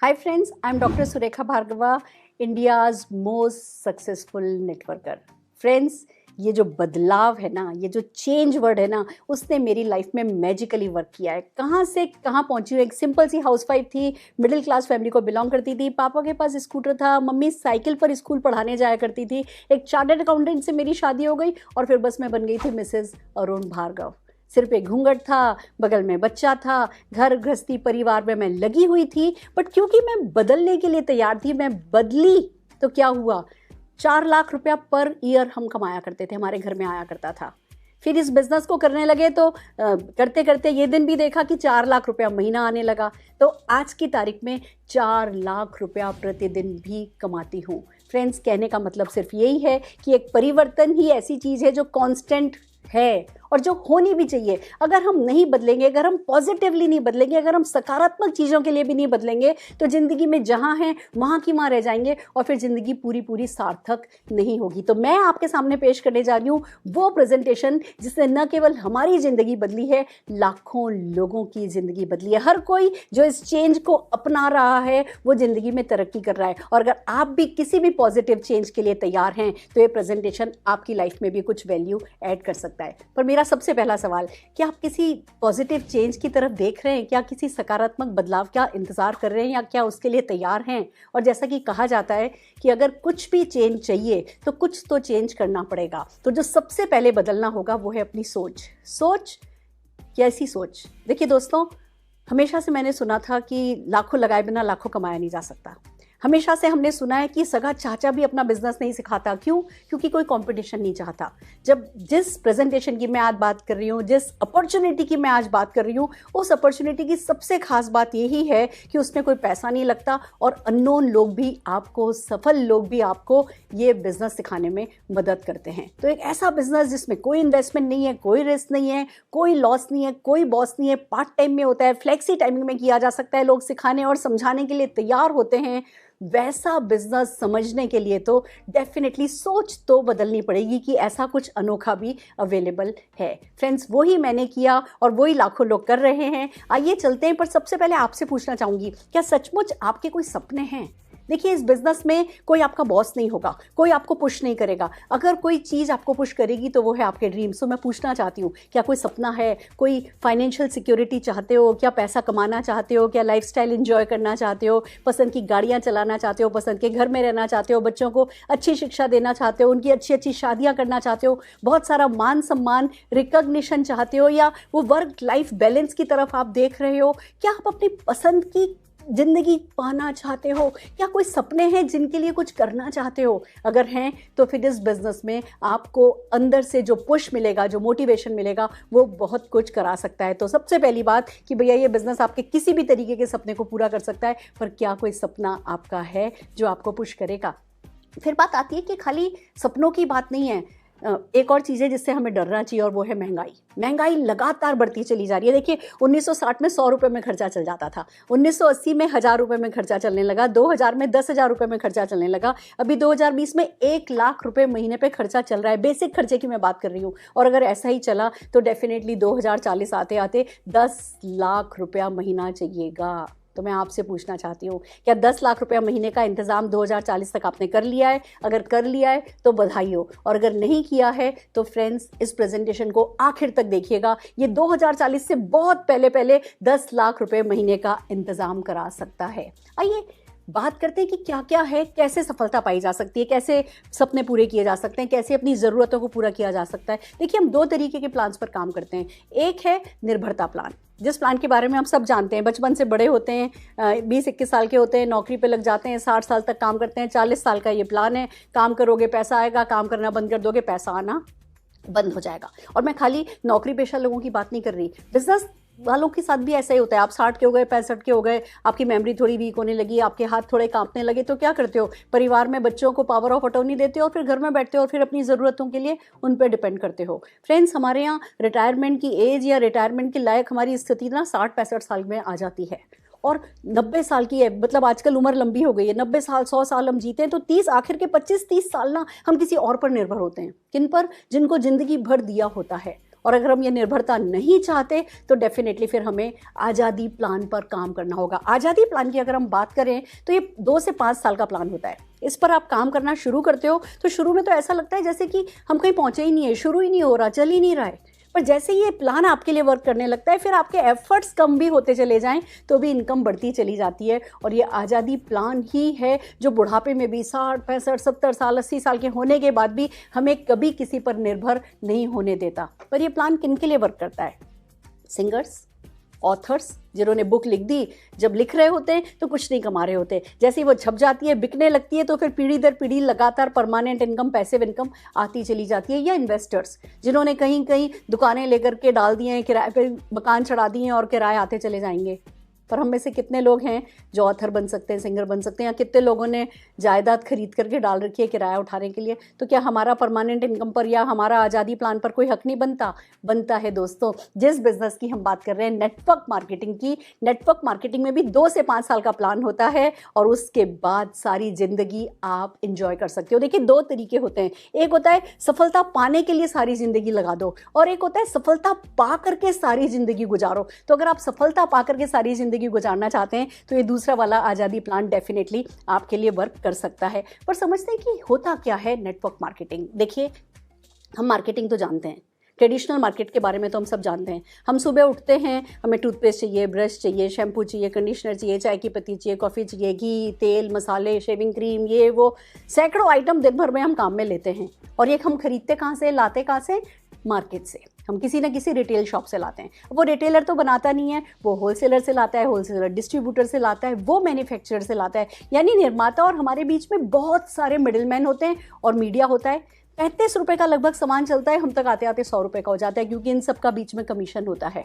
Hi friends, I'm Dr. Surekha Bhargava, India's most successful networker. Friends, ये जो बदलाव है ना, ये जो चेंज वर्ड है ना, उसने मेरी लाइफ में मैजिकली वर्क किया है। कहाँ से कहाँ पहुंची हूँ। एक सिंपल सी हाउसवाइफ थी, मिडिल क्लास फैमिली को बिलोंग करती थी। पापा के पास स्कूटर था, मम्मी साइकिल पर स्कूल पढ़ाने जाया करती थी। एक चार्टर्ड अकाउंटेंट से मेरी शादी हो गई और फिर बस मैं बन गई थी मिसेज अरुण भार्गव। सिर पे घूंघट था, बगल में बच्चा था, घर गृहस्थी परिवार में मैं लगी हुई थी। बट क्योंकि मैं बदलने के लिए तैयार थी, मैं बदली। तो क्या हुआ, 4 लाख रुपया पर ईयर हम कमाया करते थे, हमारे घर में आया करता था। फिर इस बिजनेस को करने लगे तो करते करते ये दिन भी देखा कि 4 लाख रुपया महीना आने लगा। तो आज की तारीख में 4 लाख रुपया प्रतिदिन भी कमाती हूँ। फ्रेंड्स, कहने का मतलब सिर्फ यही है कि एक परिवर्तन ही ऐसी चीज़ है जो कांस्टेंट है और जो होनी भी चाहिए। अगर हम नहीं बदलेंगे, अगर हम पॉजिटिवली नहीं बदलेंगे, अगर हम सकारात्मक चीज़ों के लिए भी नहीं बदलेंगे, तो ज़िंदगी में जहाँ हैं वहाँ की वहाँ रह जाएंगे और फिर ज़िंदगी पूरी पूरी सार्थक नहीं होगी। तो मैं आपके सामने पेश करने जा रही हूँ वो प्रेजेंटेशन जिसने न केवल हमारी ज़िंदगी बदली है, लाखों लोगों की ज़िंदगी बदली है। हर कोई जो इस चेंज को अपना रहा है वो ज़िंदगी में तरक्की कर रहा है। और अगर आप भी किसी भी पॉजिटिव चेंज के लिए तैयार हैं तो ये प्रेजेंटेशन आपकी लाइफ में भी कुछ वैल्यू ऐड कर सकता है। पर मेरा सबसे पहला सवाल, क्या आप किसी पॉजिटिव चेंज की तरफ देख रहे हैं? क्या किसी सकारात्मक बदलाव का इंतज़ार कर रहे हैं या क्या उसके लिए तैयार हैं? और जैसा कि कहा जाता है कि अगर कुछ भी चेंज चाहिए तो कुछ तो चेंज करना पड़ेगा। तो जो सबसे पहले बदलना होगा वो है अपनी सोच। सोच, कैसी सोच? देखिए दोस्तों, हमेशा से मैंने सुना था कि लाखों लगाए बिना लाखों कमाया नहीं जा सकता। हमेशा से हमने सुना है कि सगा चाचा भी अपना बिजनेस नहीं सिखाता। क्यों? क्योंकि कोई कंपटीशन नहीं चाहता। जब जिस प्रेजेंटेशन की मैं आज बात कर रही हूँ, जिस अपॉर्चुनिटी की मैं आज बात कर रही हूँ, उस अपॉर्चुनिटी की सबसे खास बात यही है कि उसमें कोई पैसा नहीं लगता और अननोन लोग भी आपको, सफल लोग भी आपको ये बिजनेस सिखाने में मदद करते हैं। तो एक ऐसा बिजनेस जिसमें कोई इन्वेस्टमेंट नहीं है, कोई रिस्क नहीं है, कोई लॉस नहीं है, कोई बॉस नहीं है, पार्ट टाइम में होता है, फ्लेक्सी टाइमिंग में किया जा सकता है, लोग सिखाने और समझाने के लिए तैयार होते हैं, वैसा बिजनेस समझने के लिए तो डेफिनेटली सोच तो बदलनी पड़ेगी कि ऐसा कुछ अनोखा भी अवेलेबल है। फ्रेंड्स, वही मैंने किया और वही लाखों लोग कर रहे हैं। आइए चलते हैं, पर सबसे पहले आपसे पूछना चाहूँगी, क्या सचमुच आपके कोई सपने हैं? देखिए, इस बिजनेस में कोई आपका बॉस नहीं होगा, कोई आपको पुश नहीं करेगा। अगर कोई चीज़ आपको पुश करेगी तो वो है आपके ड्रीम्स। तो मैं पूछना चाहती हूँ, क्या कोई सपना है? कोई फाइनेंशियल सिक्योरिटी चाहते हो? क्या पैसा कमाना चाहते हो? क्या लाइफस्टाइल एंजॉय करना चाहते हो? पसंद की गाड़ियाँ चलाना चाहते हो? पसंद के घर में रहना चाहते हो? बच्चों को अच्छी शिक्षा देना चाहते हो? उनकी अच्छी अच्छी शादियाँ करना चाहते हो? बहुत सारा मान सम्मान, रिकॉग्निशन चाहते हो? या वो वर्क लाइफ बैलेंस की तरफ आप देख रहे हो? क्या आप अपनी पसंद की जिंदगी पाना चाहते हो? क्या कोई सपने हैं जिनके लिए कुछ करना चाहते हो? अगर हैं तो फिर इस बिजनेस में आपको अंदर से जो पुश मिलेगा, जो मोटिवेशन मिलेगा, वो बहुत कुछ करा सकता है। तो सबसे पहली बात कि भैया, ये बिजनेस आपके किसी भी तरीके के सपने को पूरा कर सकता है, पर क्या कोई सपना आपका है जो आपको पुश करेगा? फिर बात आती है कि खाली सपनों की बात नहीं है, एक और चीज़ है जिससे हमें डरना चाहिए और वो है महंगाई। महंगाई लगातार बढ़ती चली जा रही है। देखिए, 1960 में 100 रुपये में खर्चा चल जाता था, 1980 में 1000 रुपये में खर्चा चलने लगा, 2000 में 10,000 रुपये में खर्चा चलने लगा, अभी 2020 में 1 लाख रुपये महीने पे खर्चा चल रहा है। बेसिक खर्चे की मैं बात कर रही हूँ। और अगर ऐसा ही चला तो डेफिनेटली 2040 आते आते 10 लाख रुपया महीना चाहिएगा। तो मैं आपसे पूछना चाहती हूँ, क्या 10 लाख रुपया महीने का इंतज़ाम 2040 तक आपने कर लिया है? अगर कर लिया है तो बधाई हो, और अगर नहीं किया है तो फ्रेंड्स, इस प्रेजेंटेशन को आखिर तक देखिएगा। ये 2040 से बहुत पहले पहले 10 लाख रुपए महीने का इंतज़ाम करा सकता है। आइए बात करते हैं कि क्या क्या है, कैसे सफलता पाई जा सकती है, कैसे सपने पूरे किए जा सकते हैं, कैसे अपनी ज़रूरतों को पूरा किया जा सकता है। देखिए, हम 2 तरीके के प्लान्स पर काम करते हैं। एक है निर्भरता प्लान, जिस प्लान के बारे में हम सब जानते हैं। बचपन से बड़े होते हैं, 20-21 साल के होते हैं, नौकरी पे लग जाते हैं, 60 साल तक काम करते हैं, 40 साल का ये प्लान है। काम करोगे पैसा आएगा, काम करना बंद कर दोगे पैसा आना बंद हो जाएगा। और मैं खाली नौकरी पेशा लोगों की बात नहीं कर रही, बिजनेस वालों के साथ भी ऐसा ही होता है। आप 60 के हो गए, 65 के हो गए, आपकी मेमोरी थोड़ी वीक होने लगी, आपके हाथ थोड़े कांपने लगे, तो क्या करते हो? परिवार में बच्चों को पावर ऑफ अटॉर्नी देते हो और फिर घर में बैठते हो और फिर अपनी ज़रूरतों के लिए उन पर डिपेंड करते हो। फ्रेंड्स, हमारे यहाँ रिटायरमेंट की एज या रिटायरमेंट के लायक हमारी स्थिति ना 60-65 साल में आ जाती है और 90 साल की है। मतलब आजकल उम्र लंबी हो गई है, 90 साल 100 साल हम जीते हैं तो 30 आखिर के 25-30 साल ना हम किसी और पर निर्भर होते हैं। किन पर? जिनको ज़िंदगी भर दिया होता है। और अगर हम ये निर्भरता नहीं चाहते तो डेफिनेटली फिर हमें आज़ादी प्लान पर काम करना होगा। आज़ादी प्लान की अगर हम बात करें तो ये 2 से 5 साल का प्लान होता है। इस पर आप काम करना शुरू करते हो तो शुरू में तो ऐसा लगता है जैसे कि हम कहीं पहुंचे ही नहीं है, शुरू ही नहीं हो रहा, चल ही नहीं रहा है। पर जैसे ये प्लान आपके लिए वर्क करने लगता है, फिर आपके एफर्ट्स कम भी होते चले जाएं तो भी इनकम बढ़ती चली जाती है। और ये आज़ादी प्लान ही है जो बुढ़ापे में भी 60, 65, 70 साल, 80 साल के होने के बाद भी हमें कभी किसी पर निर्भर नहीं होने देता। पर ये प्लान किन के लिए वर्क करता है? सिंगर्स, ऑथर्स जिन्होंने बुक लिख दी, जब लिख रहे होते हैं तो कुछ नहीं कमा रहे होते, जैसे ही वो छप जाती है, बिकने लगती है तो फिर पीढ़ी दर पीढ़ी लगातार परमानेंट इनकम, पैसिव इनकम आती चली जाती है। या इन्वेस्टर्स जिन्होंने कहीं कहीं दुकानें लेकर के डाल दिए हैं, किराए पे मकान चढ़ा दिए हैं और किराए आते चले जाएंगे। पर हम में से कितने लोग हैं जो ऑथर बन सकते हैं, सिंगर बन सकते हैं? या कितने लोगों ने जायदाद खरीद करके डाल रखी है किराया उठाने के लिए? तो क्या हमारा परमानेंट इनकम पर या हमारा आज़ादी प्लान पर कोई हक नहीं बनता? बनता है दोस्तों। जिस बिजनेस की हम बात कर रहे हैं, नेटवर्क मार्केटिंग की, नेटवर्क मार्केटिंग में भी 2 से 5 साल का प्लान होता है और उसके बाद सारी जिंदगी आप इंजॉय कर सकते हो। देखिए 2 तरीके होते हैं, एक होता है सफलता पाने के लिए सारी जिंदगी लगा दो, और एक होता है सफलता पा करके सारी जिंदगी गुजारो। तो अगर आप सफलता पा करके सारी जिंदगी गुजारना चाहते हैं तो ये दूसरा वाला आज़ादी प्लान डेफिनेटली आपके लिए वर्क कर सकता है। पर समझते हैं कि होता क्या है नेटवर्क मार्केटिंग। देखिए हम मार्केटिंग तो जानते हैं, ट्रेडिशनल मार्केट के बारे में तो हम सब जानते हैं। हम सुबह उठते हैं, हमें टूथपेस्ट चाहिए, ब्रश चाहिए, शैम्पू चाहिए, कंडीशनर चाहिए, चाय की पत्ती चाहिए, कॉफ़ी चाहिए, घी, तेल, मसाले, शेविंग क्रीम, ये वो सैकड़ों आइटम दिन भर में हम काम में लेते हैं। और ये हम खरीदते कहाँ से, लाते कहाँ से? मार्केट से। हम किसी ना किसी रिटेल शॉप से लाते हैं। वो रिटेलर तो बनाता नहीं है, वो होलसेलर से लाता है, होलसेलर डिस्ट्रीब्यूटर से लाता है, वो मैन्युफैक्चरर से लाता है। यानी निर्माता और हमारे बीच में बहुत सारे मिडिलमैन होते हैं और मीडिया होता है। 35 रुपए का लगभग सामान चलता है, हम तक आते आते 100 रुपए का हो जाता है, क्योंकि इन सब का बीच में कमीशन होता है।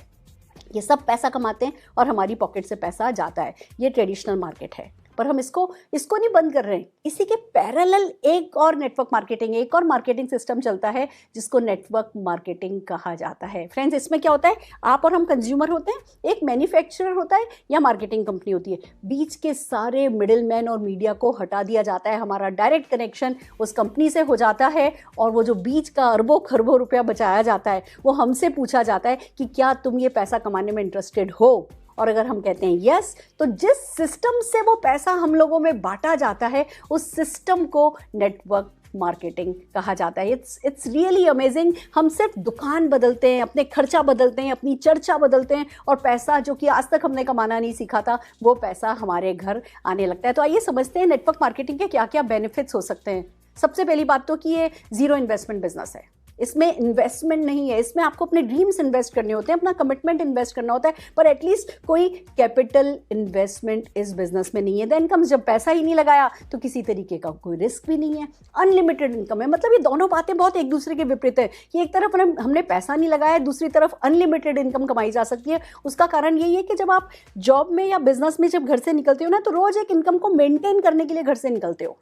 ये सब पैसा कमाते हैं और हमारी पॉकेट से पैसा जाता है। ये ट्रेडिशनल मार्केट है। पर हम इसको नहीं बंद कर रहे हैं। इसी के पैरेलल एक और नेटवर्क मार्केटिंग, एक और मार्केटिंग सिस्टम चलता है जिसको नेटवर्क मार्केटिंग कहा जाता है। फ्रेंड्स, इसमें क्या होता है, आप और हम कंज्यूमर होते हैं, एक मैन्युफैक्चरर होता है या मार्केटिंग कंपनी होती है। बीच के सारे मिडिलमैन और मीडिया को हटा दिया जाता है। हमारा डायरेक्ट कनेक्शन उस कंपनी से हो जाता है और वो जो बीच का अरबों खरबों रुपया बचाया जाता है वो हमसे पूछा जाता है कि क्या तुम ये पैसा कमाने में इंटरेस्टेड हो। और अगर हम कहते हैं यस, तो जिस सिस्टम से वो पैसा हम लोगों में बांटा जाता है उस सिस्टम को नेटवर्क मार्केटिंग कहा जाता है। It's really amazing. हम सिर्फ दुकान बदलते हैं, अपने खर्चा बदलते हैं, अपनी चर्चा बदलते हैं और पैसा जो कि आज तक हमने कमाना नहीं सीखा था वो पैसा हमारे घर आने लगता है। तो आइए समझते हैं नेटवर्क मार्केटिंग के क्या क्या बेनिफिट्स हो सकते हैं। सबसे पहली बात तो कि ये जीरो इन्वेस्टमेंट बिजनेस है। इसमें इन्वेस्टमेंट नहीं है, इसमें आपको अपने ड्रीम्स इन्वेस्ट करने होते हैं, अपना कमिटमेंट इन्वेस्ट करना होता है, पर एटलीस्ट कोई कैपिटल इन्वेस्टमेंट इस बिजनेस में नहीं है। द इनकम, जब पैसा ही नहीं लगाया तो किसी तरीके का कोई रिस्क भी नहीं है, अनलिमिटेड इनकम है। मतलब ये दोनों बातें बहुत एक दूसरे के विपरीत है कि एक तरफ हमने पैसा नहीं लगाया, दूसरी तरफ अनलिमिटेड इनकम कमाई जा सकती है। उसका कारण यही है कि जब आप जॉब में या बिजनेस में जब घर से निकलते हो ना, तो रोज एक इनकम को मेंटेन करने के लिए घर से निकलते हो।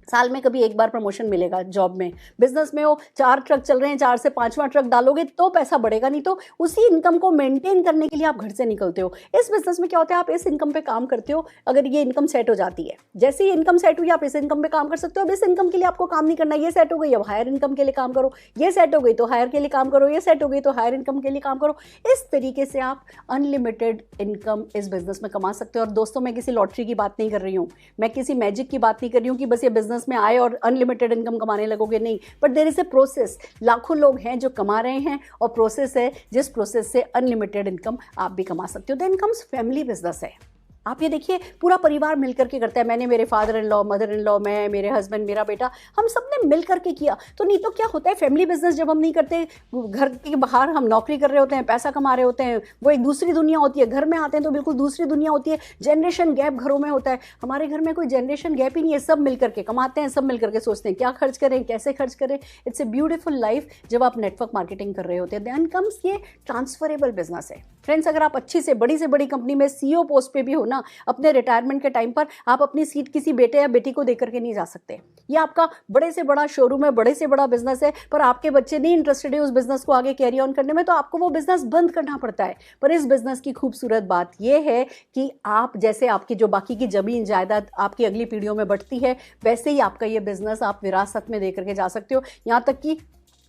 साल में कभी एक बार प्रमोशन मिलेगा जॉब में, बिजनेस में वो 4 ट्रक चल रहे हैं, 4 से 5वां ट्रक डालोगे तो पैसा बढ़ेगा, नहीं तो उसी इनकम को मेंटेन करने के लिए आप घर से निकलते हो। इस बिजनेस में क्या होता है, आप इस इनकम पे काम करते हो, अगर ये इनकम सेट हो जाती है, जैसे ही इनकम सेट हुई आप इस इनकम पे काम कर सकते हो। अब इस इनकम के लिए आपको काम नहीं करना, ये सेट हो गई अब हायर इनकम के लिए काम करो, ये सेट हो गई तो हायर के लिए काम करो, ये सेट हो गई तो हायर इनकम के लिए काम करो। इस तरीके से आप अनलिमिटेड इनकम इस बिजनेस में कमा सकते हो। और दोस्तों, मैं किसी लॉटरी की बात नहीं कर रही हूँ, मैं किसी मैजिक की बात नहीं कर रही हूँ कि बस ये बिजनेस में आए और अनलिमिटेड इनकम कमाने लगोगे, नहीं। But there is a process. लाखों लोग हैं जो कमा रहे हैं और प्रोसेस है जिस प्रोसेस से अनलिमिटेड इनकम आप भी कमा सकते हो। देन कम्स फैमिली बिजनेस है। आप ये देखिए, पूरा परिवार मिलकर के करता है। मैंने, मेरे father in law, mother in law, मैं, मेरे हस्बैंड, मेरा बेटा, हम सब ने मिल करके किया। तो नहीं तो क्या होता है, फैमिली बिजनेस जब हम नहीं करते, घर के बाहर हम नौकरी कर रहे होते हैं, पैसा कमा रहे होते हैं, वो एक दूसरी दुनिया होती है। घर में आते हैं तो बिल्कुल दूसरी दुनिया होती है। जनरेशन गैप घरों में होता है। हमारे घर में कोई जनरेशन गैप ही नहीं है, सब मिल करके कमाते हैं, सब मिल करके सोचते हैं क्या खर्च करें, कैसे खर्च करें। इट्स ए ब्यूटीफुल लाइफ जब आप नेटवर्क मार्केटिंग कर रहे होते हैं। देन कम्स ये ट्रांसफरेबल बिजनेस है। फ्रेंड्स, अगर आप अच्छी से बड़ी कंपनी में CEO पोस्ट पे भी हो ना, अपने रिटायरमेंट के टाइम पर आप अपनी सीट किसी बेटे या बेटी को देकर के नहीं जा सकते। ये आपका बड़े से बड़ा शोरूम है, बड़े से बड़ा बिजनेस है, पर आपके बच्चे नहीं इंटरेस्टेड है उस बिजनेस को आगे कैरी ऑन करने में, तो आपको वो बिजनेस बंद करना पड़ता है। पर इस बिजनेस की खूबसूरत बात यह है कि आप, जैसे आपकी जो बाकी की जमीन जायदाद आपकी अगली पीढ़ियों में बढ़ती है, वैसे ही आपका ये बिजनेस आप विरासत में देकर के जा सकते हो। यहाँ तक कि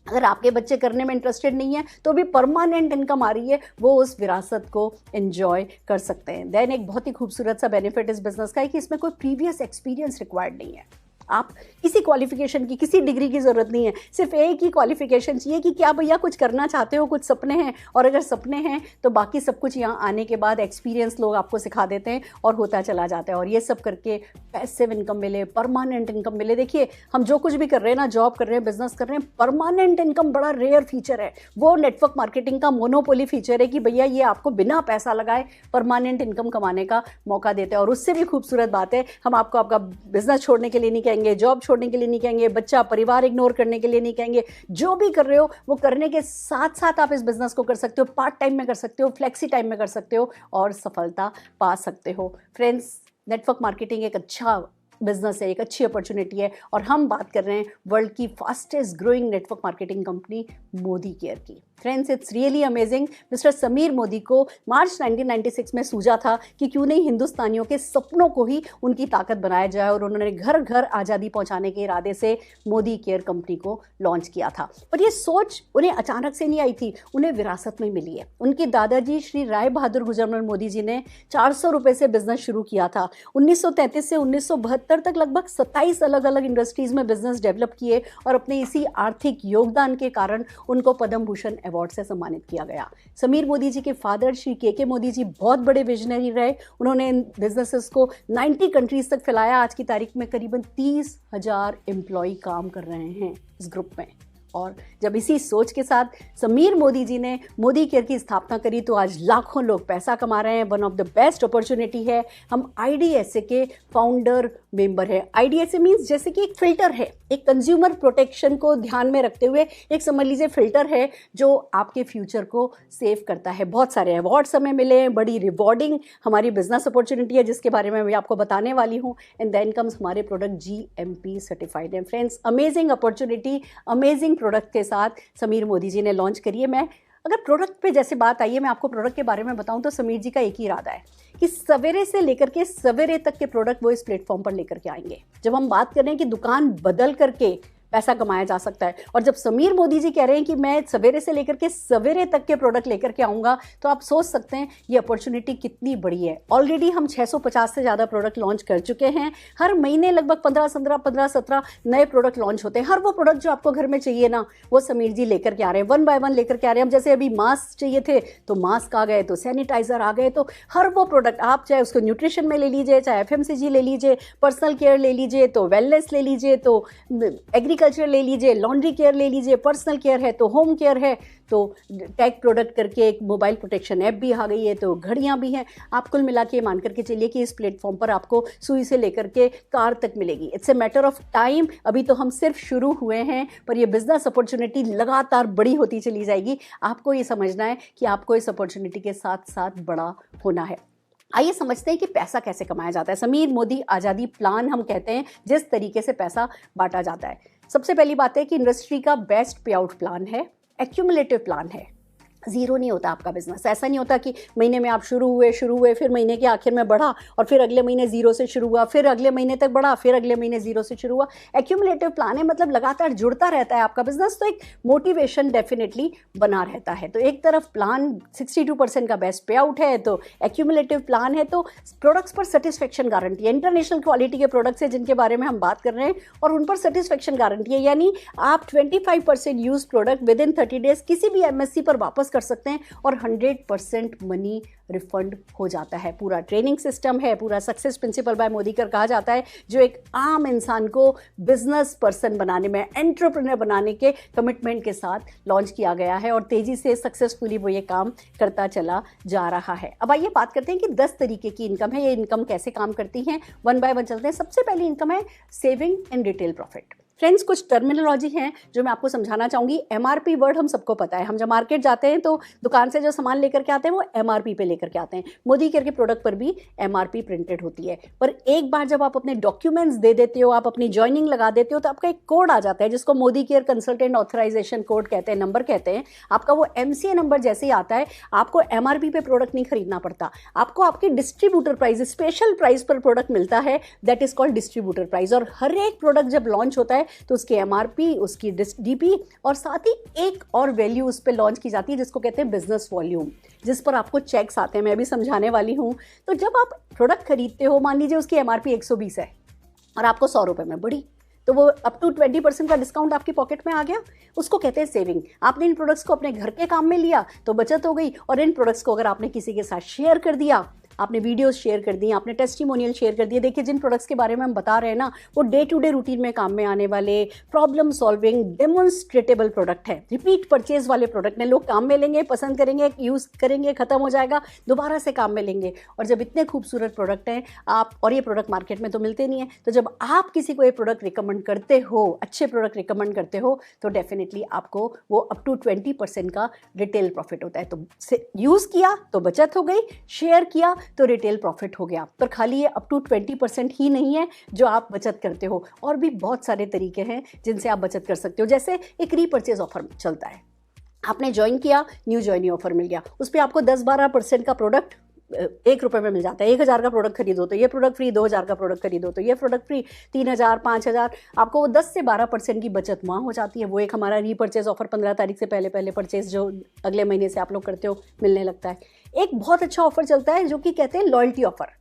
अगर आपके बच्चे करने में इंटरेस्टेड नहीं है तो भी परमानेंट इनकम आ रही है, वो उस विरासत को एंजॉय कर सकते हैं। देन एक बहुत ही खूबसूरत सा बेनिफिट इस बिजनेस का है कि इसमें कोई प्रीवियस एक्सपीरियंस रिक्वायर्ड नहीं है। आप किसी क्वालिफिकेशन की, किसी डिग्री की ज़रूरत नहीं है, सिर्फ एक ही क्वालिफिकेशन चाहिए कि क्या भैया कुछ करना चाहते हो, कुछ सपने हैं, और अगर सपने हैं तो बाकी सब कुछ यहाँ आने के बाद एक्सपीरियंस लोग आपको सिखा देते हैं और होता चला जाता है। और ये सब करके पैसिव इनकम मिले, परमानेंट इनकम मिले। देखिए हम जो कुछ भी कर रहे हैं ना, जॉब कर रहे हैं, बिजनेस कर रहे हैं, परमानेंट इनकम बड़ा रेयर फीचर है। वो नेटवर्क मार्केटिंग का मोनोपोली फीचर है कि भैया ये आपको बिना पैसा लगाए परमानेंट इनकम कमाने का मौका देते हैं। और उससे भी खूबसूरत बात है, हम आपको आपका बिजनेस छोड़ने के लिए नहीं कहेंगे, जॉब छोड़ने के लिए नहीं कहेंगे, बच्चा परिवार इग्नोर करने के लिए नहीं कहेंगे। जो भी कर रहे हो वो करने के साथ साथ आप इस बिजनेस को कर सकते हो, पार्ट टाइम में कर सकते हो, फ्लेक्सी टाइम में कर सकते हो और सफलता पा सकते हो। फ्रेंड्स, नेटवर्क मार्केटिंग एक अच्छा बिजनेस है, एक अच्छी अपॉर्चुनिटी है। और हम बात कर रहे हैं वर्ल्ड की fastest growing network marketing company Modi Care की। Friends, it's really amazing. Mister Sameer Modi को मार्च 1996 में सूझा था कि क्यों नहीं हिंदुस्तानियों के सपनों को ही उनकी ताकत बनाया जाए, और उन्होंने घर घर आज़ादी पहुंचाने के इरादे से मोदी केयर कंपनी को लॉन्च किया था। पर ये सोच उन्हें अचानक से नहीं आई थी, उन्हें विरासत में मिली है। उनके दादाजी श्री राय बहादुर गुजरमल मोदी जी ने 400 रुपये से बिजनेस शुरू किया था। 1933 से 1972 तक लगभग 27 अलग अलग इंडस्ट्रीज में बिजनेस डेवलप किए, और अपने इसी आर्थिक योगदान के कारण उनको पद्म भूषण अवार्ड से सम्मानित किया गया। समीर मोदी जी के फादर श्री के मोदी जी बहुत बड़े विजनरी रहे। उन्होंने इन बिजनेसेस को 90 कंट्रीज तक फैलाया। आज की तारीख में करीबन 30,000 एम्प्लॉय काम कर रहे हैं इस ग्रुप में। और जब इसी सोच के साथ समीर मोदी जी ने मोदी केयर की स्थापना करी तो आज लाखों लोग पैसा कमा रहे हैं। One of the best opportunity है। हम IDSA के फाउंडर मेंबर है। IDSA मीन्स जैसे कि एक फिल्टर है, एक कंज्यूमर प्रोटेक्शन को ध्यान में रखते हुए एक समझ लीजिए फिल्टर है जो आपके फ्यूचर को सेव करता है। बहुत सारे अवार्ड्स हमें मिले हैं, बड़ी रिवॉर्डिंग हमारी बिजनेस अपॉर्चुनिटी है जिसके बारे में मैं आपको बताने वाली हूँ। एंड देन कम्स हमारे प्रोडक्ट GMP सर्टिफाइड है। Friends, amazing opportunity, amazing product के साथ समीर मोदी जी ने लॉन्च करी है। मैं अगर प्रोडक्ट पे जैसे बात आई है, मैं आपको प्रोडक्ट के बारे में बताऊं तो समीर जी का एक ही इरादा है कि सवेरे से लेकर के सवेरे तक के प्रोडक्ट वो इस प्लेटफॉर्म पर लेकर के आएंगे। जब हम बात कर रहे हैं कि दुकान बदल करके पैसा कमाया जा सकता है, और जब समीर मोदी जी कह रहे हैं कि मैं सवेरे से लेकर के सवेरे तक के प्रोडक्ट लेकर के आऊँगा, तो आप सोच सकते हैं ये अपॉर्चुनिटी कितनी बड़ी है। ऑलरेडी हम 650 से ज़्यादा प्रोडक्ट लॉन्च कर चुके हैं। हर महीने लगभग 15-17 नए प्रोडक्ट लॉन्च होते हैं। हर वो प्रोडक्ट जो आपको घर में चाहिए ना, वो समीर जी लेकर के आ रहे हैं, 1 बाय 1 लेकर के आ रहे हैं। हम जैसे अभी मास्क चाहिए थे तो मास्क आ गए, तो सैनिटाइजर आ गए, तो हर वो प्रोडक्ट आप चाहे उसको न्यूट्रिशन में ले लीजिए, चाहे FMCG ले लीजिए, पर्सनल केयर ले लीजिए, तो वेलनेस ले लीजिए, तो एग्रीकल्चर ले लीजिए, लॉन्ड्री केयर ले लीजिए, पर्सनल केयर है तो होम केयर है, तो टैग प्रोडक्ट करके एक मोबाइल प्रोटेक्शन ऐप भी आ गई है, तो घड़ियां भी हैं। आप कुल मिला के मान करके चलिए कि इस प्लेटफॉर्म पर आपको सुई से लेकर के कार तक मिलेगी। It's a matter of time. अभी तो हम सिर्फ शुरू हुए हैं, पर ये बिजनेस अपॉर्चुनिटी लगातार बड़ी होती चली जाएगी। आपको ये समझना है कि आपको इस अपॉर्चुनिटी के साथ साथ बड़ा होना है। आइए समझते हैं कि पैसा कैसे कमाया जाता है। समीर मोदी आज़ादी प्लान हम कहते हैं जिस तरीके से पैसा बांटा जाता है। सबसे पहली बात है कि इंडस्ट्री का बेस्ट पे आउट प्लान है, एक्यूमुलेटिव प्लान है। ज़ीरो नहीं होता आपका बिजनेस। ऐसा नहीं होता कि महीने में आप शुरू हुए फिर महीने के आखिर में बढ़ा, और फिर अगले महीने ज़ीरो से शुरू हुआ, फिर अगले महीने तक बढ़ा, फिर अगले महीने ज़ीरो से शुरू हुआ। एक्यूमुलेटिव प्लान है, मतलब लगातार जुड़ता रहता है आपका बिजनेस, तो एक मोटिवेशन डेफिनेटली बना रहता है। तो एक तरफ प्लान 62% का बेस्ट पे आउट है, तो एक्यूमुलेटिव प्लान है, तो प्रोडक्ट्स पर सेटिस्फेक्शन गारंटी है। इंटरनेशनल क्वालिटी के प्रोडक्ट्स है जिनके बारे में हम बात कर रहे हैं, और उन पर सेटिस्फेक्शन गारंटी है। यानी आप 25% use product with in 30 days किसी भी MSC पर वापस कर सकते हैं, और 100% मनी रिफंड हो जाता है। पूरा ट्रेनिंग सिस्टम है, पूरा success principal bye Modi care कहा जाता है, जो एक आम इंसान को बिजनेस पर्सन बनाने में, एंटरप्रेन्योर बनाने के कमिटमेंट के साथ लॉन्च किया गया है, और तेजी से सक्सेसफुली वो ये काम करता चला जा रहा है। अब आइए बात करते हैं कि 10 तरीके की इनकम है। ये इनकम कैसे काम करती हैं, 1 बाय 1 चलते हैं। सबसे पहली इनकम है saving and retail profit. Friends, कुछ टर्मिनोलॉजी हैं जो मैं आपको समझाना चाहूँगी। MRP वर्ड हम सबको पता है। हम जब मार्केट जाते हैं तो दुकान से जो सामान लेकर के आते हैं वो MRP पे लेकर के आते हैं। मोदी केयर के प्रोडक्ट पर भी MRP प्रिंटेड होती है। पर एक बार जब आप अपने डॉक्यूमेंट्स दे देते हो, आप अपनी ज्वाइनिंग लगा देते हो, तो आपका एक कोड आ जाता है जिसको Modi care consultant authorisation code कहते हैं, नंबर कहते हैं। आपका वो MCA नंबर जैसे ही आता है, आपको MRP पे प्रोडक्ट नहीं खरीदना पड़ता, आपको आपकी डिस्ट्रीब्यूटर प्राइस, स्पेशल प्राइस पर प्रोडक्ट मिलता है, that is called distributor price. और हर एक प्रोडक्ट जब लॉन्च होता है है तो उसकी एमआरपी, उसकी डीपी और साथ ही एक और वैल्यू उस पर लॉन्च की जाती है जिसको कहते हैं बिजनेस वॉल्यूम, जिस पर आपको चेक्स आते हैं। मैं अभी समझाने वाली हूँ। तो जब आप प्रोडक्ट खरीदते हो, मान लीजिए उसकी एमआरपी 120 है और आपको 100 रुपये में पड़ी, तो वो अप टू 20% का डिस्काउंट आपकी पॉकेट में आ गया, उसको कहते हैं सेविंग। आपने इन प्रोडक्ट्स को अपने घर के काम में लिया तो बचत हो गई, और इन प्रोडक्ट्स को अगर आपने किसी के साथ शेयर कर दिया, आपने वीडियोस शेयर कर दी, आपने टेस्टिमोनियल शेयर कर दिए। देखिए जिन प्रोडक्ट्स के बारे में हम बता रहे हैं ना, वो डे टू डे रूटीन में काम में आने वाले प्रॉब्लम सॉल्विंग डेमोन्स्ट्रेटेबल प्रोडक्ट है, रिपीट परचेज वाले प्रोडक्ट हैं। लोग काम में लेंगे, पसंद करेंगे, यूज़ करेंगे, खत्म हो जाएगा, दोबारा से काम में लेंगे। और जब इतने खूबसूरत प्रोडक्ट हैं आप, और ये प्रोडक्ट मार्केट में तो मिलते नहीं है, तो जब आप किसी को ये प्रोडक्ट रिकमेंड करते हो, अच्छे प्रोडक्ट रिकमेंड करते हो, तो डेफिनेटली आपको वो अप टू 20% का रिटेल प्रॉफिट होता है। तो यूज़ किया तो बचत हो गई, शेयर किया तो रिटेल प्रॉफिट हो गया। पर खाली ये अप टू 20% ही नहीं है जो आप बचत करते हो, और भी बहुत सारे तरीके हैं जिनसे आप बचत कर सकते हो। जैसे एक रीपर्चेज ऑफर चलता है, आपने ज्वाइन किया, न्यू ज्वाइनी ऑफर मिल गया, उस पर आपको 10-12% का प्रोडक्ट 1 रुपये में मिल जाता है। 1000 का प्रोडक्ट खरीदो तो ये प्रोडक्ट फ्री, 2000 का प्रोडक्ट खरीदो तो ये प्रोडक्ट फ्री, 3000, 5000, आपको वो 10 से 12% की बचत वहाँ हो जाती है। वो एक हमारा रीपर्चेज ऑफर 15 तारीख से पहले परचेज जो अगले महीने से आप लोग करते हो मिलने लगता है। एक बहुत अच्छा ऑफर चलता है जो कि कहते हैं लॉयल्टी ऑफर।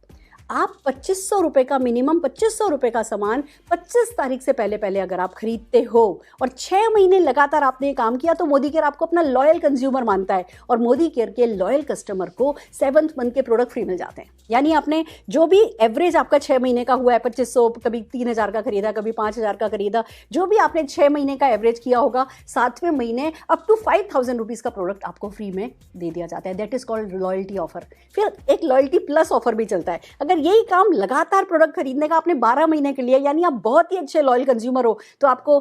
आप 2500 रुपये का, मिनिमम 2500 रुपये का सामान 25 तारीख से पहले अगर आप खरीदते हो और 6 महीने लगातार आपने ये काम किया, तो मोदी केयर आपको अपना लॉयल कंज्यूमर मानता है, और मोदी केयर के लॉयल कस्टमर को 7th मंथ के प्रोडक्ट फ्री मिल जाते हैं। यानी आपने जो भी एवरेज आपका 6 महीने का हुआ है, 2500, कभी 3000 का खरीदा, कभी 5000 का खरीदा, जो भी आपने 6 महीने का एवरेज किया होगा, 7वें महीने अप टू 5000 रुपीज़ का प्रोडक्ट आपको फ्री में दे दिया जाता है। That is called loyalty offer. फिर एक लॉयल्टी प्लस ऑफर भी चलता है। अगर यही काम लगातार प्रोडक्ट खरीदने का आपने 12 महीने के लिए, यानी आप बहुत ही अच्छे लॉयल कंज्यूमर हो, तो आपको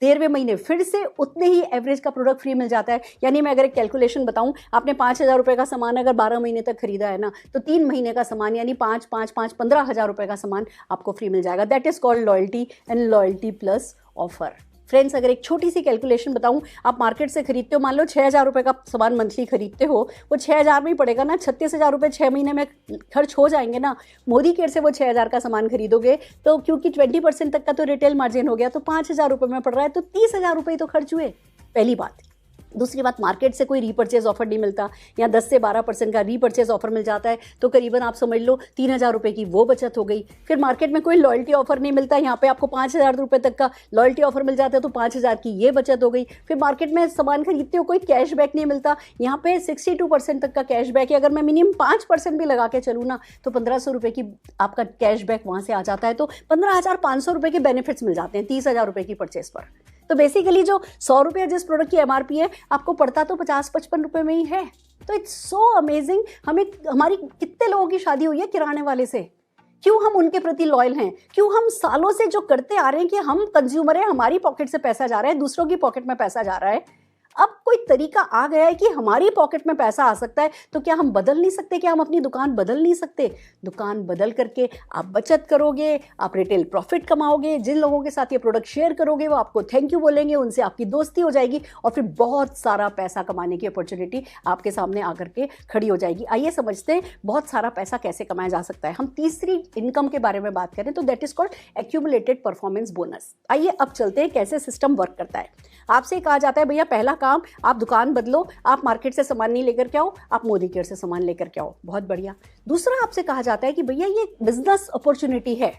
13वें महीने फिर से उतने ही एवरेज का प्रोडक्ट फ्री मिल जाता है। यानी मैं अगर एक कैलकुलेशन बताऊं, आपने 5000 रुपये का सामान अगर 12 महीने तक खरीदा है ना, तो 3 महीने का सामान यानी 15,000 रुपये का सामान आपको फ्री मिल जाएगा। That is called loyalty and loyalty plus offer. Friends, अगर एक छोटी सी कैलकुलेशन बताऊं, आप मार्केट से खरीदते हो, मान लो 6000 रुपये का सामान मंथली खरीदते हो, वो 6000 में ही पड़ेगा ना, 36,000 रुपये 6 महीने में खर्च हो जाएंगे ना। मोदी केयर से वो 6000 का सामान खरीदोगे तो क्योंकि 20% तक का तो रिटेल मार्जिन हो गया, तो 5000 रुपये में पड़ रहा है, तो 30,000 रुपये तो खर्च हुए। पहली बात। दूसरी बात, मार्केट से कोई रीपर्चेज ऑफर नहीं मिलता, या 10 से 12% का रीपर्चेज ऑफर मिल जाता है, तो करीबन आप समझ लो 3000 रुपये की वो बचत हो गई। फिर मार्केट में कोई लॉयल्टी ऑफर नहीं मिलता, यहाँ पे आपको 5000 रुपये तक का लॉयल्टी ऑफर मिल जाता है, तो 5000 की ये बचत हो गई। फिर मार्केट में सामान खरीदते हो, कोई कैशबैक नहीं मिलता, यहाँ पे 62% तक का कैशबैक है। अगर मैं मिनिमम 5% भी लगा के चलूँ ना, तो 1500 रुपये की आपका कैशबैक वहाँ से आ जाता है, तो 15,500 रुपये के बेनिफिट्स मिल जाते हैं 30,000 रुपये की परचेज पर। तो बेसिकली जो 100 रुपये जिस प्रोडक्ट की एमआरपी है, आपको पड़ता तो 50-55 रुपये में ही है। तो इट्स सो अमेजिंग। हमारी कितने लोगों की शादी हुई है किराने वाले से? क्यों हम उनके प्रति लॉयल हैं? क्यों हम सालों से जो करते आ रहे हैं कि हम कंज्यूमर हैं, हमारी पॉकेट से पैसा जा रहा है, दूसरों की पॉकेट में पैसा जा रहा है, अब कोई तरीका आ गया है कि हमारी पॉकेट में पैसा आ सकता है, तो क्या हम बदल नहीं सकते? क्या हम अपनी दुकान बदल नहीं सकते? दुकान बदल करके आप बचत करोगे, आप रिटेल प्रॉफिट कमाओगे, जिन लोगों के साथ ये प्रोडक्ट शेयर करोगे वो आपको थैंक यू बोलेंगे, उनसे आपकी दोस्ती हो जाएगी, और फिर बहुत सारा पैसा कमाने की अपॉर्चुनिटी आपके सामने आकर के खड़ी हो जाएगी। आइए समझते हैं बहुत सारा पैसा कैसे कमाया जा सकता है। हम तीसरी इनकम के बारे में बात करें तो that is called accumulated performance bonus. आइए अब चलते हैं कैसे सिस्टम वर्क करता है। आपसे कहा जाता है भैया पहला काम, आप दुकान बदलो, आप मार्केट से सामान नहीं लेकर के आओ, आप मोदी केयर से सामान लेकर के आओ। बहुत बढ़िया। दूसरा आपसे कहा जाता है कि भैया ये बिजनेस अपॉर्चुनिटी है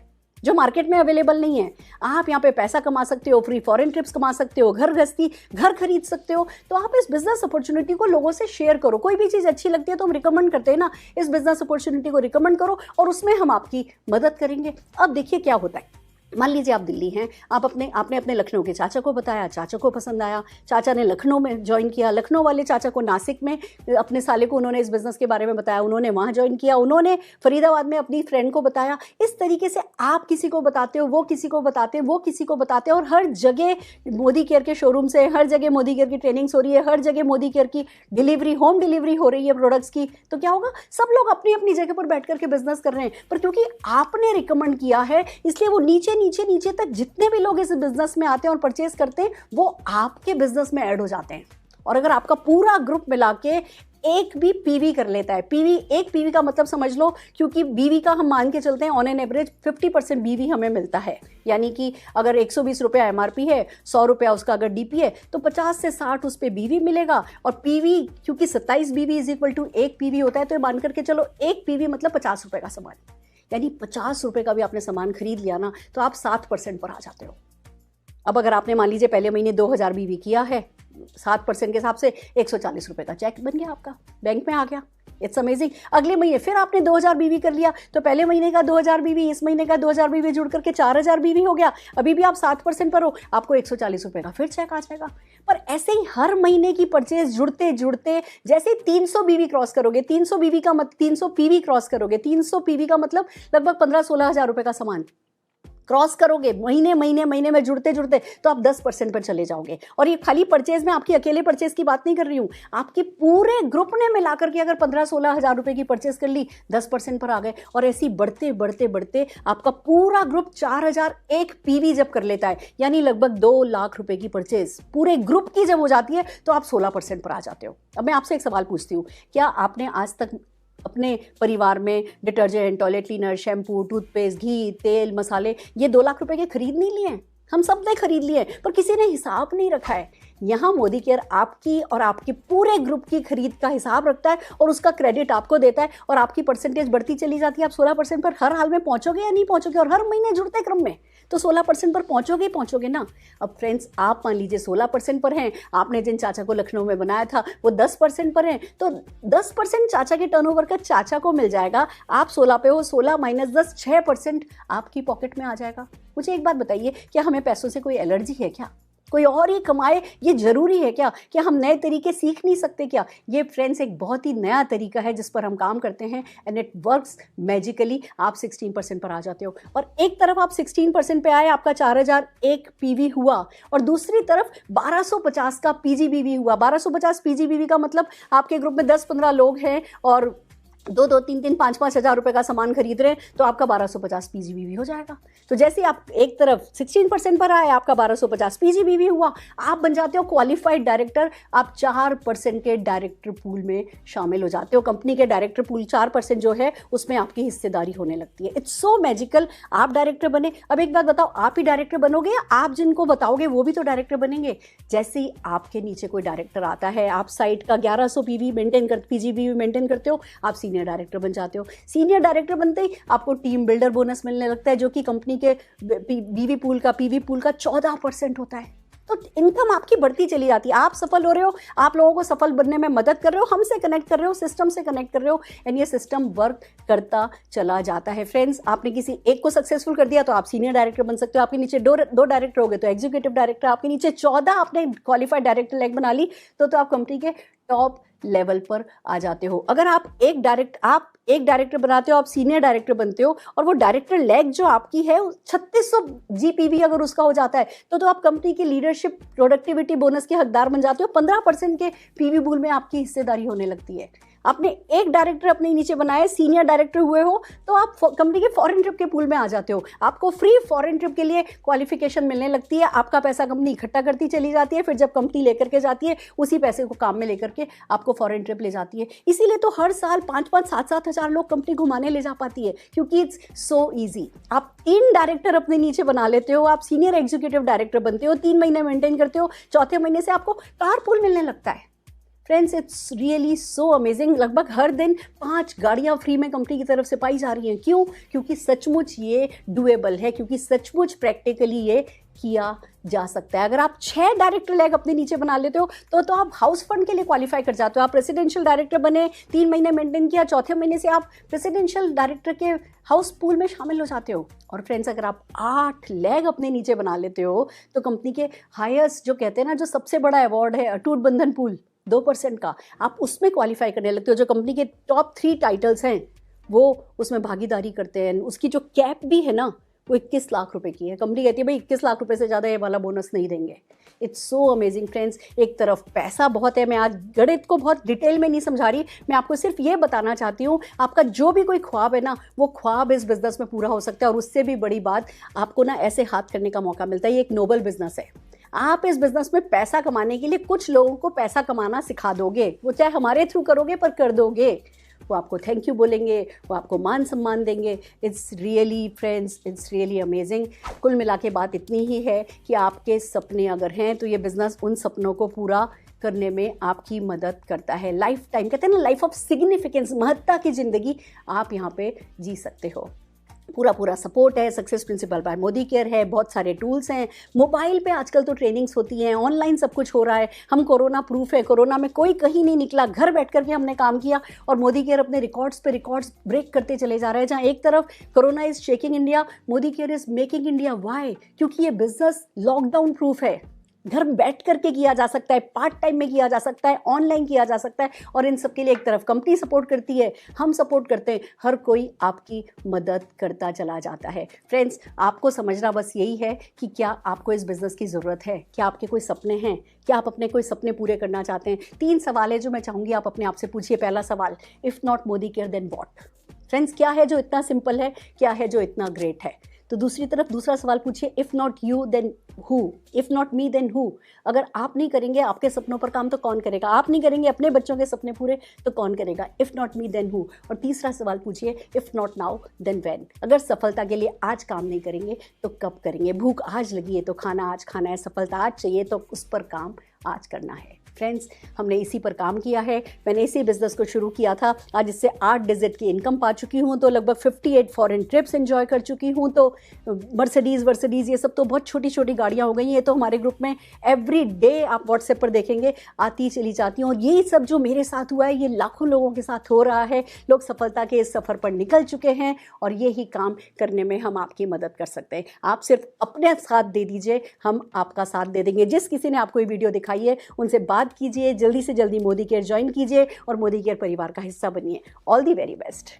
जो मार्केट में अवेलेबल नहीं है, आप यहाँ पे पैसा कमा सकते हो, फ्री फॉरेन ट्रिप्स कमा सकते हो, घर खरीद सकते हो। तो आप इस बिजनेस अपॉर्चुनिटी को लोगों से शेयर करो। कोई भी चीज़ अच्छी लगती है तो हम रिकमेंड करते हैं ना, इस बिजनेस अपॉर्चुनिटी को रिकमेंड करो और उसमें हम आपकी मदद करेंगे। अब देखिए क्या होता है। मान लीजिए आप दिल्ली हैं, आपने अपने लखनऊ के चाचा को बताया, चाचा को पसंद आया, चाचा ने लखनऊ में ज्वाइन किया, लखनऊ वाले चाचा को नासिक में अपने साले को उन्होंने इस बिज़नेस के बारे में बताया, उन्होंने वहाँ ज्वाइन किया, उन्होंने फरीदाबाद में अपनी फ्रेंड को बताया। इस तरीके से आप किसी को बताते हो, वो किसी को बताते हैं, वो किसी को बताते हैं, और हर जगह मोदी केयर के शोरूम से, हर जगह मोदी केयर की ट्रेनिंग्स हो रही है, हर जगह मोदी केयर की डिलीवरी, होम डिलीवरी हो रही है प्रोडक्ट्स की। तो क्या होगा, सब लोग अपनी अपनी जगह पर बैठ करके बिजनेस कर रहे हैं, पर क्योंकि आपने रिकमेंड किया है इसलिए वो नीचे तक जितने भी लोग इस बिजनेस में आते हैं और परचेज करते हैं वो आपके बिजनेस में ऐड हो जाते हैं। और अगर आपका पूरा ग्रुप मिला के एक भी पीवी कर लेता है। पीवी, एक पीवी का मतलब समझ लो, क्योंकि बीवी का हम मान के चलते हैं ऑन एन एवरेज 50% बीवी हमें मिलता है, यानी कि अगर 120 रुपया एमआरपी है, 100 रुपया उसका अगर डीपी है, तो 50 से 60 उस पर बीवी मिलेगा। और पीवी, क्योंकि 27 बीवी इज इक्वल टू 1 पीवी होता है, तो ये मान करके चलो 1 पीवी मतलब 50 रुपये का सामान, यानी 50 रुपये का भी आपने सामान खरीद लिया ना, तो आप 7% पर आ जाते हो। अब अगर आपने मान लीजिए पहले महीने 2000 बीवी किया है, 7% के हिसाब से 140 रुपये का चेक बन गया, आपका बैंक में आ गया। It's amazing. अगले महीने फिर आपने 2000 बीवी कर लिया, तो पहले महीने का 2000 बीवी, इस महीने का 2000 बीवी जुड़ करके 4000 बीवी हो गया। अभी भी आप 7% पर हो, आपको 140 रुपये का फिर चेक आ जाएगा। पर ऐसे ही हर महीने की परचेज जुड़ते जुड़ते, जैसे 300 बीवी क्रॉस करोगे, 300 बीवी का 300 पीवी क्रॉस करोगे, 300 पीवी का मतलब लगभग 15-16 हज़ार रुपये का सामान क्रॉस करोगे, महीने महीने महीने में जुड़ते जुड़ते, तो आप 10% पर चले जाओगे। और ये खाली परचेज में, आपकी अकेले परचेज की बात नहीं कर रही हूँ, आपके पूरे ग्रुप ने मिलाकर के अगर 15-16 हज़ार रुपये की परचेज कर ली, 10% पर आ गए। और ऐसी बढ़ते बढ़ते बढ़ते आपका पूरा ग्रुप 4001 पीवी जब कर लेता है, यानी लगभग 2 लाख रुपए की परचेज पूरे ग्रुप की जब हो जाती है, तो आप 16% पर आ जाते हो। अब मैं आपसे एक सवाल पूछती हूँ, क्या आपने आज तक अपने परिवार में detergent, toilet cleaner, shampoo, toothpaste, घी, तेल, मसाले, ये 2 लाख रुपए के खरीद नहीं लिए हैं? हम सब ने खरीद लिए, पर किसी ने हिसाब नहीं रखा है। यहाँ मोदी केयर आपकी और आपके पूरे ग्रुप की खरीद का हिसाब रखता है और उसका क्रेडिट आपको देता है, और आपकी परसेंटेज बढ़ती चली जाती है। आप 16% पर हर हाल में पहुंचोगे या नहीं पहुंचोगे? और हर महीने जुड़ते क्रम में तो 16% पर पहुंचोगे ही पहुंचोगे ना। अब फ्रेंड्स, आप मान लीजिए 16% पर हैं, आपने जिन चाचा को लखनऊ में बनाया था वो 10% पर हैं, तो 10% चाचा के टर्नओवर का चाचा को मिल जाएगा। आप 16 पे हो, 16 माइनस 10, 6% आपकी पॉकेट में आ जाएगा। मुझे एक बात बताइए, क्या हमें पैसों से कोई एलर्जी है क्या? कोई और ही कमाए ये जरूरी है क्या? क्या हम नए तरीके सीख नहीं सकते क्या? ये फ्रेंड्स एक बहुत ही नया तरीका है जिस पर हम काम करते हैं, एंड इट वर्क्स मैजिकली। आप 16% पर आ जाते हो, और एक तरफ आप 16% पे आए, आपका 4001 पीवी हुआ, और दूसरी तरफ 1250 का पीजीबीवी हुआ। 1250 पीजीबीवी का मतलब आपके ग्रुप में 10-15 लोग हैं और 2-2, 3-3, 5-5 हज़ार रुपये का सामान खरीद रहे हैं, तो आपका 1250 पीजीबीवी हो जाएगा। तो जैसे आप एक तरफ 16% पर आए, आपका 1250 पीजीबीवी हुआ, आप बन जाते हो क्वालिफाइड डायरेक्टर। आप 4% के डायरेक्टर पूल में शामिल हो जाते हो। कंपनी के डायरेक्टर पूल 4% जो है उसमें आपकी हिस्सेदारी होने लगती है। It's so magical. आप डायरेक्टर बने। अब एक बात बताओ, आप ही डायरेक्टर बनोगे या आप जिनको बताओगे वो भी तो डायरेक्टर बनेंगे? जैसे ही आपके नीचे कोई डायरेक्टर आता है, आप साइट का 1100 पीवी मेंटेन कर पीजीबीवी मेंटेन करते हो, आप सीनियर डायरेक्टर बन जाते हो। सीनियर डायरेक्टर बनते ही आपको टीम बिल्डर बोनस मिलने लगता है, जो कि कंपनी के पीवी पूल का 14% होता है। तो इनकम आपकी बढ़ती चली जाती है। आप सफल हो रहे हो, आप लोगों को सफल बनने में मदद कर रहे हो, हमसे कनेक्ट कर रहे हो, सिस्टम से कनेक्ट कर रहे हो, एंड ये सिस्टम वर्क करता चला जाता है। फ्रेंड्स, आपने किसी एक को सक्सेसफुल कर दिया तो आप सीनियर डायरेक्टर बन सकते हो। आपके नीचे दो डायरेक्टर हो गए तो एग्जीक्यूटिव डायरेक्टर, आपके नीचे 14 आपने क्वालिफाइड डायरेक्टर लेग बना ली तो आप कंपनी के टॉप लेवल पर आ जाते हो। अगर आप एक डायरेक्टर बनाते हो, आप सीनियर डायरेक्टर बनते हो, और वो डायरेक्टर लेग जो आपकी है 3600 जीपीवी अगर उसका हो जाता है, तो आप कंपनी की लीडरशिप प्रोडक्टिविटी बोनस के हकदार बन जाते हो। 15% के पीवी पूल में आपकी हिस्सेदारी होने लगती है। आपने एक डायरेक्टर अपने नीचे बनाए, सीनियर डायरेक्टर हुए हो, तो आप कंपनी के फॉरेन ट्रिप के पूल में आ जाते हो। आपको फ्री फॉरेन ट्रिप के लिए क्वालिफिकेशन मिलने लगती है। आपका पैसा कंपनी इकट्ठा करती चली जाती है, फिर जब कंपनी लेकर के जाती है उसी पैसे को काम में लेकर के आपको फॉरेन ट्रिप ले जाती है। इसीलिए तो हर साल 5-5, 7-7 हज़ार लोग कंपनी घुमाने ले जा पाती है, क्योंकि इट्स सो ईजी। आप 3 डायरेक्टर अपने नीचे बना लेते हो, आप सीनियर एग्जीक्यूटिव डायरेक्टर बनते हो, 3 महीने मेंटेन करते हो, चौथे महीने से आपको कार पूल मिलने लगता है। Friends, it's really so amazing. लगभग हर दिन 5 गाड़ियां फ्री में कंपनी की तरफ से पाई जा रही हैं। क्यों? क्योंकि सचमुच ये डुएबल है, क्योंकि सचमुच प्रैक्टिकली ये किया जा सकता है। अगर आप 6 डायरेक्टर लेग अपने नीचे बना लेते हो तो आप हाउस फंड के लिए क्वालिफाई कर जाते हो। आप प्रेसिडेंशियल डायरेक्टर बने, 3 महीने मेंटेन किया, चौथे महीने से आप प्रेसिडेंशियल डायरेक्टर के हाउस पूल में शामिल हो जाते हो। और फ्रेंड्स, अगर आप 8 लेग अपने नीचे बना लेते हो तो कंपनी के हाईएस्ट जो कहते हैं ना, जो सबसे बड़ा अवार्ड है अटूट बंधन पूल 2% का, आप उसमें क्वालिफाई करने लगते हो। जो कंपनी के टॉप 3 टाइटल्स हैं वो उसमें भागीदारी करते हैं। उसकी जो कैप भी है ना, वो 21 लाख रुपए की है। कंपनी कहती है भाई 21 लाख रुपए से ज़्यादा ये वाला बोनस नहीं देंगे। It's so amazing friends. एक तरफ पैसा बहुत है, मैं आज गणित को बहुत डिटेल में नहीं समझा रही, मैं आपको सिर्फ ये बताना चाहती हूँ, आपका जो भी कोई ख्वाब है ना, वो ख्वाब इस बिजनेस में पूरा हो सकता है। और उससे भी बड़ी बात, आपको ना ऐसे हाथ करने का मौका मिलता है। ये एक नोबल बिजनेस है। आप इस बिजनेस में पैसा कमाने के लिए कुछ लोगों को पैसा कमाना सिखा दोगे, वो चाहे हमारे थ्रू करोगे पर कर दोगे। वो आपको थैंक यू बोलेंगे, वो आपको मान सम्मान देंगे। It's really friends, it's really amazing. कुल मिला के बात इतनी ही है कि आपके सपने अगर हैं तो ये बिज़नेस उन सपनों को पूरा करने में आपकी मदद करता है। लाइफ टाइम, कहते हैं ना, लाइफ ऑफ सिग्निफिकेंस, महत्ता की ज़िंदगी आप यहाँ पे जी सकते हो। पूरा सपोर्ट है, success principal bye Modi care है, बहुत सारे टूल्स हैं, मोबाइल पे आजकल तो ट्रेनिंग्स होती हैं, ऑनलाइन सब कुछ हो रहा है। हम कोरोना प्रूफ है, कोरोना में कोई कहीं नहीं निकला, घर बैठ कर के हमने काम किया और मोदी केयर अपने रिकॉर्ड्स पे रिकॉर्ड्स ब्रेक करते चले जा रहे हैं। जहाँ एक तरफ corona is shaking India, Modi care is making India. Why? क्योंकि ये बिजनेस लॉकडाउन प्रूफ है, घर बैठ करके किया जा सकता है, पार्ट टाइम में किया जा सकता है, ऑनलाइन किया जा सकता है। और इन सब के लिए एक तरफ कंपनी सपोर्ट करती है, हम सपोर्ट करते हैं, हर कोई आपकी मदद करता चला जाता है। फ्रेंड्स, आपको समझना बस यही है कि क्या आपको इस बिज़नेस की ज़रूरत है, क्या आपके कोई सपने हैं, क्या आप अपने कोई सपने पूरे करना चाहते हैं। 3 सवाल है जो मैं चाहूँगी आप अपने आप से पूछिए। पहला सवाल, if not Modi care then what? Friends, क्या है जो इतना सिंपल है, क्या है जो इतना ग्रेट है? तो दूसरी तरफ दूसरा सवाल पूछिए, if not you then who? If not me then who? अगर आप नहीं करेंगे आपके सपनों पर काम तो कौन करेगा? आप नहीं करेंगे अपने बच्चों के सपने पूरे तो कौन करेगा? If not me then who? और तीसरा सवाल पूछिए, if not now then when? अगर सफलता के लिए आज काम नहीं करेंगे तो कब करेंगे? भूख आज लगी है तो खाना आज खाना है, सफलता आज चाहिए तो उस पर काम आज करना है। फ्रेंड्स, हमने इसी पर काम किया है। मैंने इसी बिज़नेस को शुरू किया था, आज इससे 8 डिजिट की इनकम पा चुकी हूँ, तो लगभग 58 फॉरेन ट्रिप्स एंजॉय कर चुकी हूँ। तो मर्सिडीज़ ये सब तो बहुत छोटी छोटी गाड़ियाँ हो गई हैं। ये तो हमारे ग्रुप में एवरी डे आप व्हाट्सएप पर देखेंगे आती चली जाती हूँ। और यही सब जो मेरे साथ हुआ है ये लाखों लोगों के साथ हो रहा है। लोग सफलता के इस सफ़र पर निकल चुके हैं और यही काम करने में हम आपकी मदद कर सकते हैं। आप सिर्फ अपने साथ दे दीजिए, हम आपका साथ दे देंगे। जिस किसी ने आपको ये वीडियो दिखाई है उनसे बात कीजिए, जल्दी से जल्दी मोदी केयर ज्वाइन कीजिए और मोदी केयर परिवार का हिस्सा बनिए। All the very best.